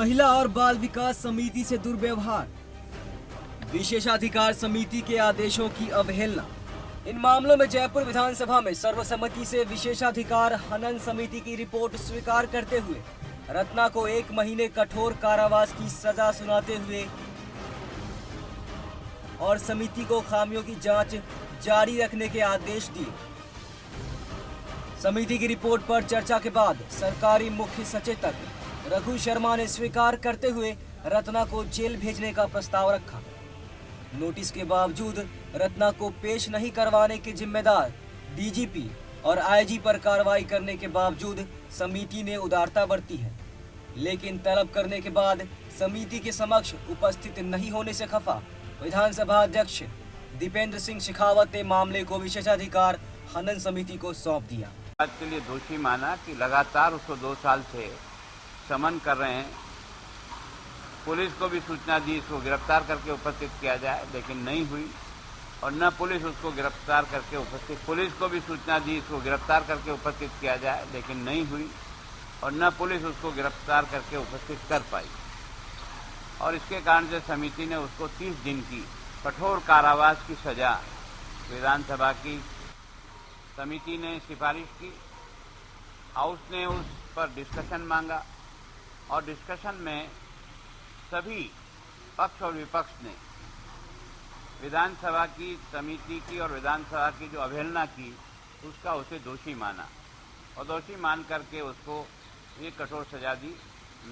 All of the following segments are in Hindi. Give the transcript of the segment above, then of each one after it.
महिला और बाल विकास समिति से दुर्व्यवहार, विशेषाधिकार समिति के आदेशों की अवहेलना। इन मामलों में जयपुर विधानसभा में सर्वसम्मति से विशेषाधिकार हनन समिति की रिपोर्ट स्वीकार करते हुए रत्ना को 1 महीने कठोर कारावास की सजा सुनाते हुए और समिति को खामियों की जांच जारी रखने के आदेश दिए। समिति की रिपोर्ट पर चर्चा के बाद सरकारी मुख्य सचेतक रघु शर्मा ने स्वीकार करते हुए रत्ना को जेल भेजने का प्रस्ताव रखा। नोटिस के बावजूद रत्ना को पेश नहीं करवाने के जिम्मेदार डीजीपी और आईजी पर कार्रवाई करने के बावजूद समिति ने उदारता बरती है, लेकिन तलब करने के बाद समिति के समक्ष उपस्थित नहीं होने से खफा विधानसभा अध्यक्ष दीपेंद्र सिंह शेखावत ने मामले को विशेषाधिकार हनन समिति को सौंप दिया। बात के लिए दोषी माना कि लगातार उसको 2 साल से समन कर रहे हैं। पुलिस को भी सूचना दी इसको गिरफ्तार करके उपस्थित किया जाए, लेकिन नहीं हुई और न पुलिस उसको गिरफ्तार करके उपस्थित, पुलिस को भी सूचना दी इसको गिरफ्तार करके उपस्थित किया जाए, लेकिन नहीं हुई और न पुलिस उसको गिरफ्तार करके उपस्थित कर पाई और इसके कारण से समिति ने उसको 30 दिन की कठोर कारावास की सजा विधानसभा की समिति ने सिफारिश की। हाउस ने उस पर डिस्कशन मांगा और डिस्कशन में सभी पक्ष और विपक्ष ने विधानसभा की समिति की और विधानसभा की जो अवहेलना की उसका उसे दोषी माना और दोषी मान करके उसको ये कठोर सजा दी।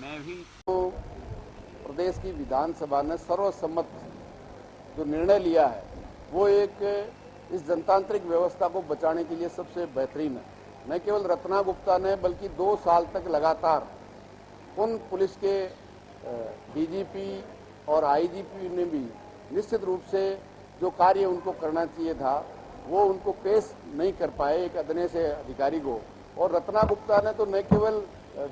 मैं भी प्रदेश की विधानसभा ने सर्वसम्मत जो निर्णय लिया है वो एक इस जनतांत्रिक व्यवस्था को बचाने के लिए सबसे बेहतरीन है। न केवल रत्ना गुप्ता ने बल्कि 2 साल तक लगातार उन पुलिस के डीजीपी और आईजीपी ने भी निश्चित रूप से जो कार्य उनको करना चाहिए था वो उनको पेश नहीं कर पाए एक अदने से अधिकारी को। और रत्ना गुप्ता ने तो न केवल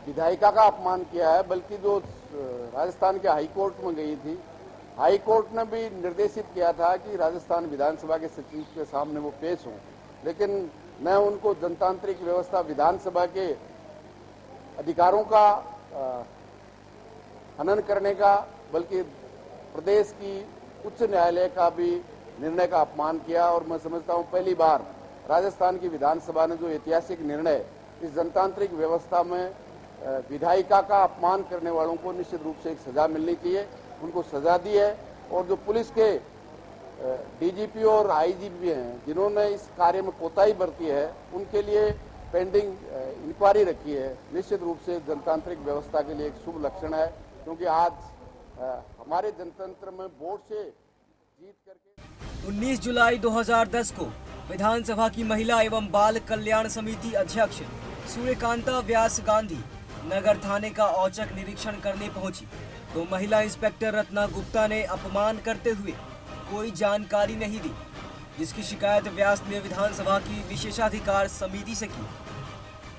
विधायिका का अपमान किया है बल्कि जो राजस्थान के हाईकोर्ट में गई थी, हाईकोर्ट ने भी निर्देशित किया था कि राजस्थान विधानसभा के सचिव के सामने वो पेश हों, लेकिन न उनको जनतांत्रिक व्यवस्था विधानसभा के अधिकारों का हनन करने का बल्कि प्रदेश की उच्च न्यायालय का भी निर्णय का अपमान किया। और मैं समझता हूं पहली बार राजस्थान की विधानसभा ने जो ऐतिहासिक निर्णय इस जनतांत्रिक व्यवस्था में विधायिका का अपमान करने वालों को निश्चित रूप से एक सजा मिलनी चाहिए, उनको सजा दी है। और जो पुलिस के डीजीपी और आईजीपी हैं जिन्होंने इस कार्य में कोताही बरती है उनके लिए पेंडिंग इंक्वायरी रखी है, निश्चित रूप से जनतांत्रिक व्यवस्था के लिए एक शुभ लक्षण है, क्योंकि आज हमारे जनतंत्र में वोट से जीत करके 19 जुलाई 2010 को विधानसभा की महिला एवं बाल कल्याण समिति अध्यक्ष सूर्यकांता व्यास गांधी नगर थाने का औचक निरीक्षण करने पहुंची तो महिला इंस्पेक्टर रत्ना गुप्ता ने अपमान करते हुए कोई जानकारी नहीं दी, जिसकी शिकायत व्यास ने विधानसभा की विशेषाधिकार समिति से की।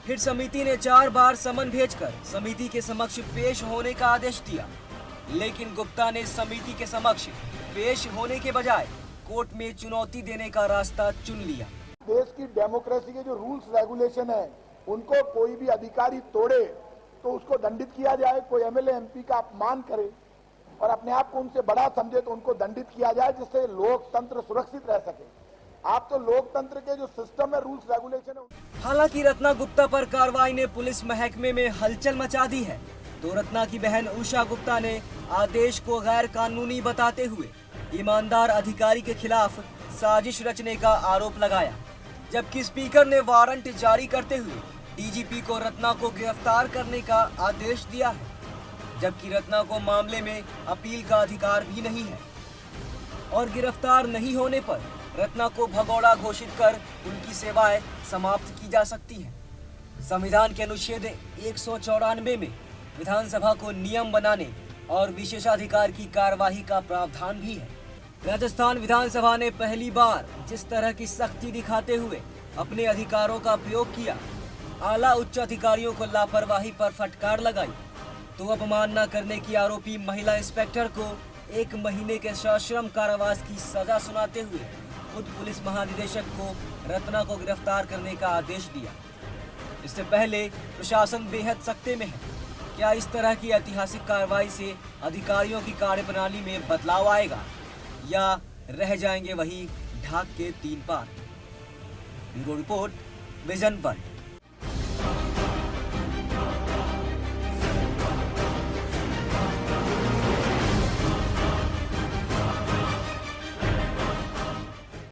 फिर समिति ने 4 बार समन भेजकर समिति के समक्ष पेश होने का आदेश दिया, लेकिन गुप्ता ने समिति के समक्ष पेश होने के बजाय कोर्ट में चुनौती देने का रास्ता चुन लिया। देश की डेमोक्रेसी के जो रूल्स रेगुलेशन है उनको कोई भी अधिकारी तोड़े तो उसको दंडित किया जाए, कोई एमएलए एमपी का अपमान करे और अपने आप को उनसे बड़ा समझे तो उनको दंडित किया जाए, जिससे लोकतंत्र सुरक्षित रह सके। आप तो लोकतंत्र के जो सिस्टम है, रूल्स रेगुलेशन है। हालांकि रत्ना गुप्ता पर कार्रवाई ने पुलिस महकमे में हलचल मचा दी है, तो रत्ना की बहन उषा गुप्ता ने आदेश को गैर कानूनी बताते हुए ईमानदार अधिकारी के खिलाफ साजिश रचने का आरोप लगाया, जबकि स्पीकर ने वारंट जारी करते हुए डीजीपी को रत्ना को गिरफ्तार करने का आदेश दिया है, जबकि रत्ना को मामले में अपील का अधिकार भी नहीं है और गिरफ्तार नहीं होने पर रत्ना को भगोड़ा घोषित कर उनकी सेवाएं समाप्त की जा सकती हैं। संविधान के अनुच्छेद 194 में विधानसभा को नियम बनाने और विशेषाधिकार की कार्यवाही का प्रावधान भी है। राजस्थान विधानसभा ने पहली बार जिस तरह की सख्ती दिखाते हुए अपने अधिकारों का प्रयोग किया, आला उच्च अधिकारियों को लापरवाही पर फटकार लगाई, तो अपमानना करने की आरोपी महिला इंस्पेक्टर को 1 महीने के सश्रम कारावास की सजा सुनाते हुए खुद पुलिस महानिदेशक को रत्ना को गिरफ्तार करने का आदेश दिया। इससे पहले प्रशासन बेहद सख्ते में है, क्या इस तरह की ऐतिहासिक कार्रवाई से अधिकारियों की कार्यप्रणाली में बदलाव आएगा या रह जाएंगे वही ढाक के 3 पात? Bureau report, vision world.